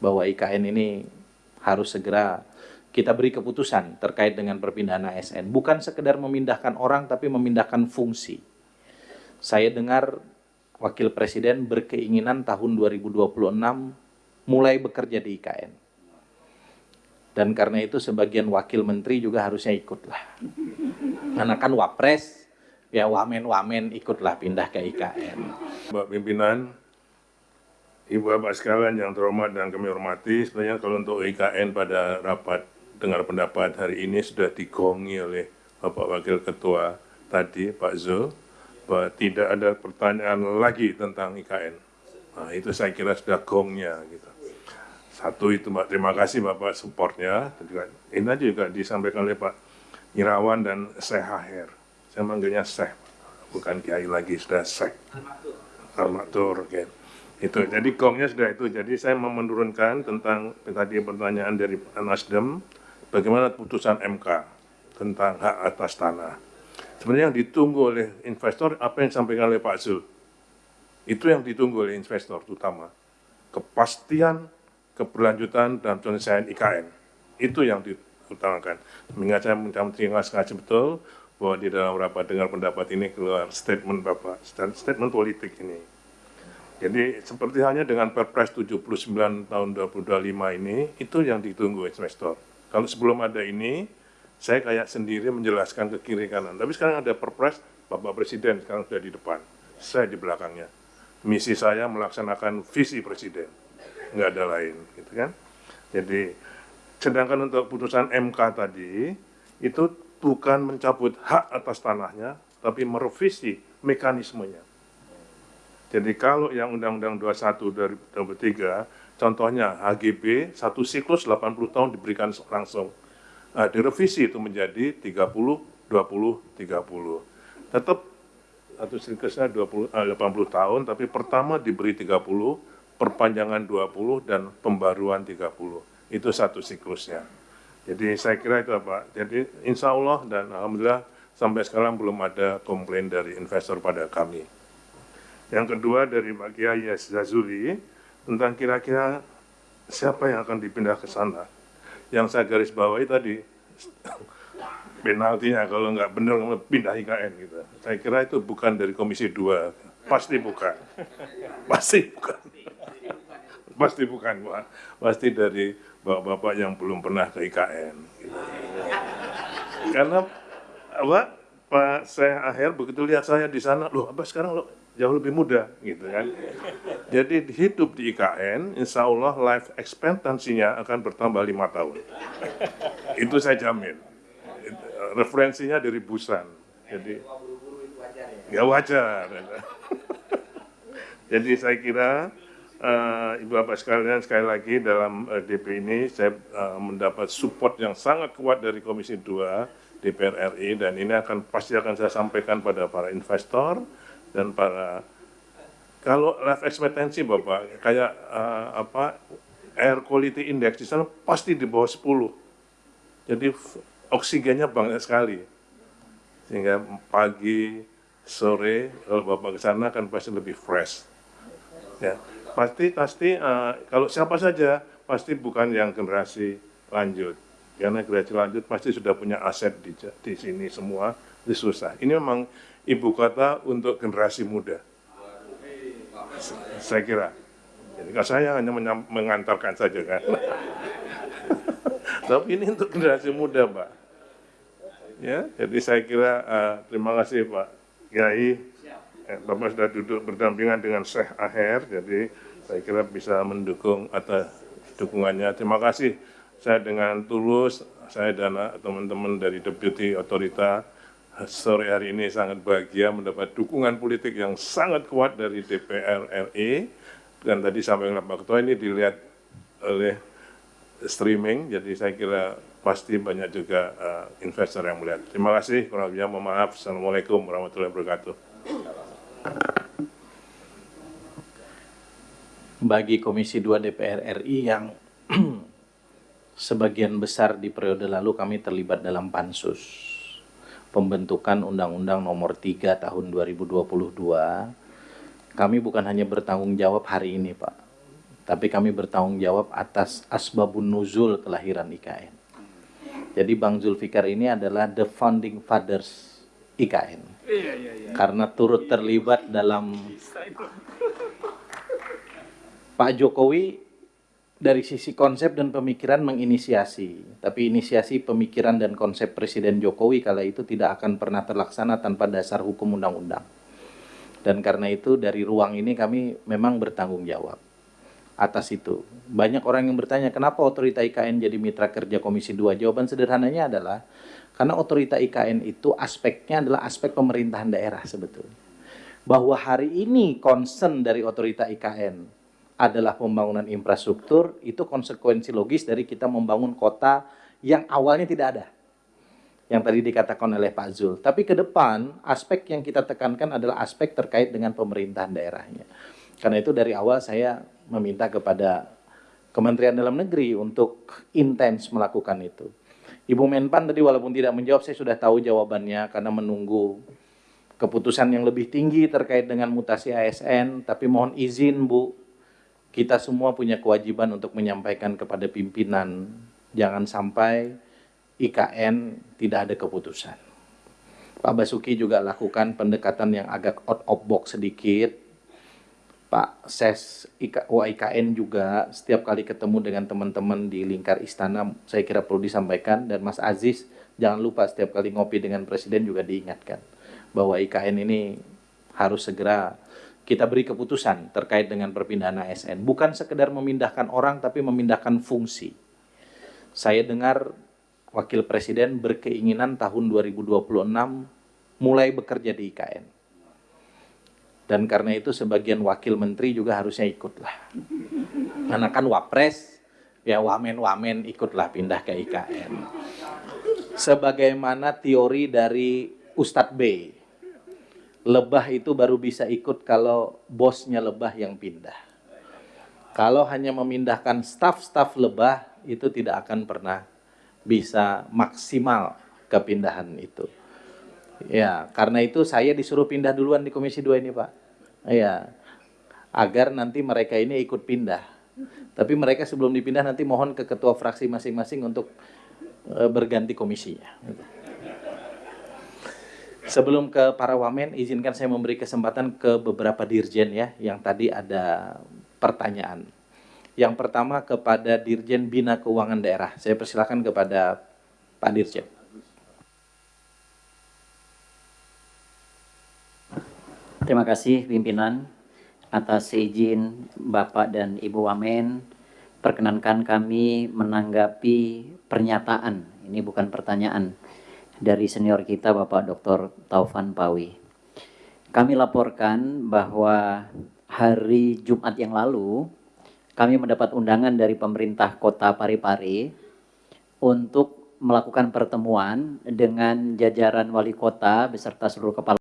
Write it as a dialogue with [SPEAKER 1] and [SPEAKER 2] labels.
[SPEAKER 1] bahwa IKN ini harus segera kita beri keputusan terkait dengan perpindahan ASN. Bukan sekedar memindahkan orang, tapi memindahkan fungsi. Saya dengar Wakil Presiden berkeinginan tahun 2026 mulai bekerja di IKN. Dan karena itu sebagian wakil menteri juga harusnya ikutlah. Karena kan wapres, ya wamen-wamen ikutlah pindah ke IKN.
[SPEAKER 2] Bapak Pimpinan, Ibu Bapak sekalian yang terhormat dan kami hormati, sebenarnya kalau untuk IKN pada rapat dengar pendapat hari ini sudah digongi oleh Bapak Wakil Ketua tadi, Pak Zul, bahwa tidak ada pertanyaan lagi tentang IKN. Nah, itu saya kira sudah gongnya gitu. Satu itu Pak, terima kasih Bapak supportnya. Ini juga disampaikan oleh Pak Irawan dan Syekh Aher. Saya manggilnya Syekh, bukan Kiai lagi, sudah Syekh. Al-Maktur, okay. Itu. Jadi gongnya sudah itu. Jadi saya mau menurunkan tentang tadi pertanyaan dari Nasdem, bagaimana putusan MK tentang hak atas tanah. Sebenarnya yang ditunggu oleh investor, apa yang disampaikan oleh Pak Zul. Itu yang ditunggu oleh investor, terutama. Kepastian keberlanjutan dan penyelesaian IKN. Itu yang diutamakan. Sehingga saya terima kasih betul bahwa di dalam rapat dengar pendapat ini keluar statement Bapak, statement politik ini. Jadi seperti halnya dengan Perpres 79 tahun 2025 ini, itu yang ditunggu investor. Kalau sebelum ada ini, saya kayak sendiri menjelaskan ke kiri kanan. Tapi sekarang ada Perpres, Bapak Presiden sekarang sudah di depan, saya di belakangnya. Misi saya melaksanakan visi Presiden, nggak ada lain, gitu kan. Jadi, sedangkan untuk putusan MK tadi, itu bukan mencabut hak atas tanahnya, tapi merevisi mekanismenya. Jadi kalau yang Undang-Undang 21 dari 2023, contohnya HGB, satu siklus 80 tahun diberikan langsung. Nah, direvisi itu menjadi 30, 20, 30. Tetap satu siklusnya 80 tahun, tapi pertama diberi 30, perpanjangan 20, dan pembaruan 30. Itu satu siklusnya. Jadi saya kira itu Pak. Jadi insya Allah dan Alhamdulillah sampai sekarang belum ada komplain dari investor pada kami. Yang kedua dari Pak Kiai Zazuli, tentang kira-kira siapa yang akan dipindah ke sana. Yang saya garis bawahi tadi, penaltinya kalau nggak benar pindah IKN gitu. Saya kira itu bukan dari Komisi 2, pasti bukan. Pasti bukan. Pasti bukan, Pak. Pasti dari bapak-bapak yang belum pernah ke IKN. Gitu. Karena Pak Syekh Aher begitu lihat saya di sana, loh apa sekarang lo jauh lebih muda, gitu kan. Jadi hidup di IKN, insya Allah life expectancy-nya akan bertambah 5 tahun. Itu saya jamin. Referensinya dari Busan. Jadi, ya wajar. Jadi saya kira, Ibu Bapak sekalian, sekali lagi dalam DP ini, saya mendapat support yang sangat kuat dari Komisi 2 DPR RI, dan ini pasti akan saya sampaikan pada para investor, dan para, kalau life expectancy Bapak, kayak air quality index di sana pasti di bawah 10. Jadi oksigennya banyak sekali. Sehingga pagi, sore, kalau Bapak ke sana kan pasti lebih fresh. Ya, pasti kalau siapa saja pasti bukan yang generasi lanjut. Karena generasi lanjut pasti sudah punya aset di sini semua, itu susah. Ini memang ibu kota untuk generasi muda, saya kira. Jadi saya hanya mengantarkan saja kan. Tapi ini untuk generasi muda, Pak. Ya, jadi saya kira terima kasih Pak Kiai. Bapak sudah duduk berdampingan dengan Syekh Aher, jadi saya kira bisa mendukung atas dukungannya. Terima kasih. Saya dengan tulus, saya dan teman-teman dari Deputi Otorita sore hari ini sangat bahagia mendapat dukungan politik yang sangat kuat dari DPR RI, dan tadi sampai Pak Ketua ini dilihat oleh streaming, jadi saya kira pasti banyak juga investor yang melihat. Terima kasih, kurang lebihnya mohon maaf. Assalamualaikum warahmatullahi wabarakatuh.
[SPEAKER 1] Bagi Komisi 2 DPR RI yang sebagian besar di periode lalu kami terlibat dalam pansus pembentukan Undang-Undang Nomor 3 Tahun 2022, kami bukan hanya bertanggung jawab hari ini, Pak, tapi kami bertanggung jawab atas asbabun nuzul kelahiran IKN. Jadi Bang Zulfikar ini adalah the founding fathers IKN. Karena turut terlibat dalam Pak Jokowi dari sisi konsep dan pemikiran menginisiasi. Tapi inisiasi pemikiran dan konsep Presiden Jokowi kala itu tidak akan pernah terlaksana tanpa dasar hukum undang-undang. Dan karena itu dari ruang ini kami memang bertanggung jawab atas itu. Banyak orang yang bertanya, kenapa otorita IKN jadi mitra kerja Komisi 2? Jawaban sederhananya adalah, karena otorita IKN itu aspeknya adalah aspek pemerintahan daerah sebetulnya. Bahwa hari ini concern dari otorita IKN adalah pembangunan infrastruktur, itu konsekuensi logis dari kita membangun kota yang awalnya tidak ada. Yang tadi dikatakan oleh Pak Zul. Tapi ke depan, aspek yang kita tekankan adalah aspek terkait dengan pemerintahan daerahnya. Karena itu dari awal saya meminta kepada Kementerian Dalam Negeri untuk intens melakukan itu. Ibu Menpan tadi walaupun tidak menjawab, saya sudah tahu jawabannya karena menunggu keputusan yang lebih tinggi terkait dengan mutasi ASN. Tapi mohon izin Bu, kita semua punya kewajiban untuk menyampaikan kepada pimpinan, jangan sampai IKN tidak ada keputusan. Pak Basuki juga lakukan pendekatan yang agak out of box sedikit. Pak Ses IKN juga setiap kali ketemu dengan teman-teman di lingkar istana, saya kira perlu disampaikan. Dan Mas Aziz, jangan lupa setiap kali ngopi dengan Presiden juga diingatkan bahwa IKN ini harus segera kita beri keputusan terkait dengan perpindahan ASN. Bukan sekedar memindahkan orang, tapi memindahkan fungsi. Saya dengar Wakil Presiden berkeinginan tahun 2026 mulai bekerja di IKN. Dan karena itu sebagian wakil menteri juga harusnya ikutlah. Karena kan wapres, ya wamen-wamen ikutlah pindah ke IKN. Sebagaimana teori dari Ustadz B. Lebah itu baru bisa ikut kalau bosnya lebah yang pindah. Kalau hanya memindahkan staf-staf lebah, itu tidak akan pernah bisa maksimal kepindahan itu. Ya, karena itu saya disuruh pindah duluan di Komisi 2 ini, Pak. Ya, agar nanti mereka ini ikut pindah. Tapi mereka sebelum dipindah nanti mohon ke ketua fraksi masing-masing untuk berganti komisinya. Sebelum ke para wamen, izinkan saya memberi kesempatan ke beberapa dirjen ya, yang tadi ada pertanyaan. Yang pertama kepada Dirjen Bina Keuangan Daerah. Saya persilakan kepada Pak Dirjen.
[SPEAKER 3] Terima kasih pimpinan atas izin Bapak dan Ibu Wamen. Perkenankan kami menanggapi pernyataan, ini bukan pertanyaan, dari senior kita Bapak Dr. Taufan Pawi. Kami laporkan bahwa hari Jumat yang lalu kami mendapat undangan dari pemerintah Kota Parepare untuk melakukan pertemuan dengan jajaran wali kota beserta seluruh kepala